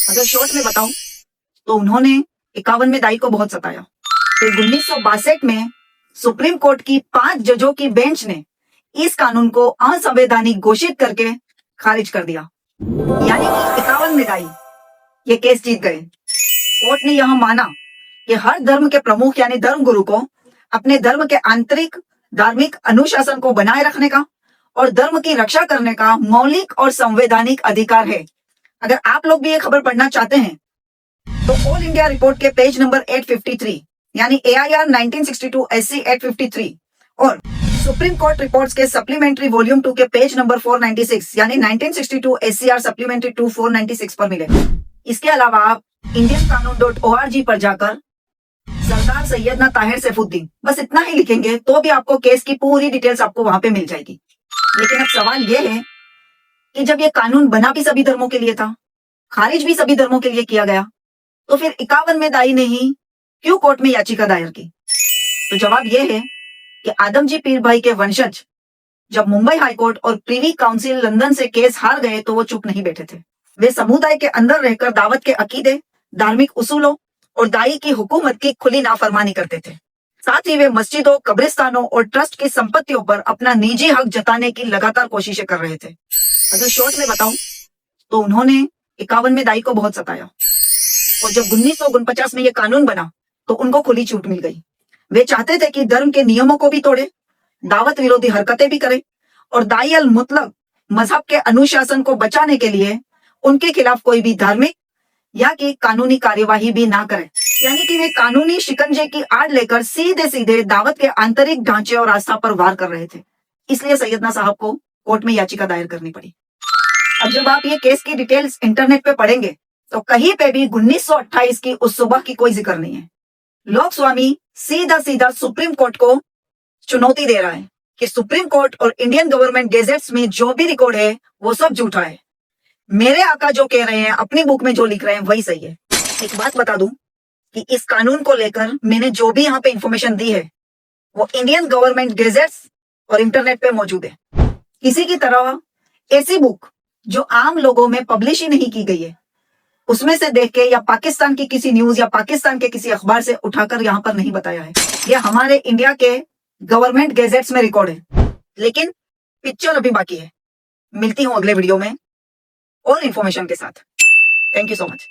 अगर शॉर्ट में बताऊं तो उन्होंने 51 में दाई को बहुत सताया। फिर 1962 में सुप्रीम कोर्ट की 5 जजों की बेंच ने इस कानून को असंवैधानिक घोषित करके खारिज कर दिया। यानी कि 51 में दाई ये केस जीत गए। कोर्ट ने यह माना कि हर धर्म के प्रमुख यानी धर्म गुरु को अपने धर्म के आंतरिक धार्मिक अनुशासन को बनाए रखने का और धर्म की रक्षा करने का मौलिक और संवैधानिक अधिकार है। अगर आप लोग भी ये खबर पढ़ना चाहते हैं तो ऑल इंडिया रिपोर्ट के पेज नंबर 853 यानी AIR 1962 SC 853 और सुप्रीम कोर्ट रिपोर्ट्स के सप्लीमेंट्री वॉल्यूम 2 के पेज नंबर 496 यानी 1962 SCR सप्लीमेंट्री 2 496 पर मिले। इसके अलावा आप indianqanun.org पर जाकर सरदार सैयदना ताहिर सैफुद्दीन बस इतना ही लिखेंगे तो भी आपको केस की पूरी डिटेल्स आपको वहां पे मिल जाएगी। लेकिन अब सवाल यह है कि जब ये कानून बना भी सभी धर्मों के लिए था, खारिज भी सभी धर्मों के लिए किया गया, तो फिर 51 में दाई ने ही क्यों कोर्ट में याचिका दायर की? तो जवाब यह है कि आदमजी पीर भाई के वंशज जब मुंबई हाईकोर्ट और प्रीवी काउंसिल लंदन से केस हार गए तो वो चुप नहीं बैठे थे। वे समुदाय के अंदर रहकर दावत के अकीदे, धार्मिक उसूलों और दाई की हुकूमत की खुली नाफरमानी करते थे। साथ ही वे मस्जिदों, कब्रिस्तानों और ट्रस्ट की संपत्तियों पर अपना निजी हक जताने की लगातार कोशिशें कर रहे थे। अगर शॉर्ट में बताऊं तो उन्होंने 51 में दाई को बहुत सताया और जब 1949 में यह कानून बना तो उनको खुली छूट मिल गई। वे चाहते थे कि धर्म के नियमों को भी तोड़े, दावत विरोधी हरकतें भी करे और दाई अल मुतलक मजहब के अनुशासन को बचाने के लिए उनके खिलाफ कोई भी धार्मिक या कि कानूनी कार्यवाही भी ना करे। यानी कि वे कानूनी शिकंजे की आड़ लेकर सीधे सीधे दावत के आंतरिक ढांचे और आस्था पर वार कर रहे थे। इसलिए सैयदना साहब को कोर्ट में याचिका दायर करनी पड़ी। अब जब आप ये केस की डिटेल्स इंटरनेट पे पढ़ेंगे तो कहीं पे भी 1928 की उस सुबह की कोई जिक्र नहीं है। लोक स्वामी सीधा सीधा सुप्रीम कोर्ट को चुनौती दे रहा है कि सुप्रीम कोर्ट और इंडियन गवर्नमेंट गेजेट्स में जो भी रिकॉर्ड है वो सब झूठा है। मेरे आका जो कह रहे हैं, अपनी बुक में जो लिख रहे हैं वही सही है। एक बात बता दूं कि इस कानून को लेकर मैंने जो भी यहाँ पे इंफॉर्मेशन दी है वो इंडियन गवर्नमेंट गेजेट्स और इंटरनेट पे मौजूद है। किसी की तरह ऐसी बुक जो आम लोगों में पब्लिश ही नहीं की गई है उसमें से देख के या पाकिस्तान की किसी न्यूज या पाकिस्तान के किसी अखबार से उठाकर यहाँ पर नहीं बताया है। यह हमारे इंडिया के गवर्नमेंट गेजेट्स में रिकॉर्ड है। लेकिन पिक्चर अभी बाकी है। मिलती हूँ अगले वीडियो में और इंफॉर्मेशन के साथ। Thank you so much.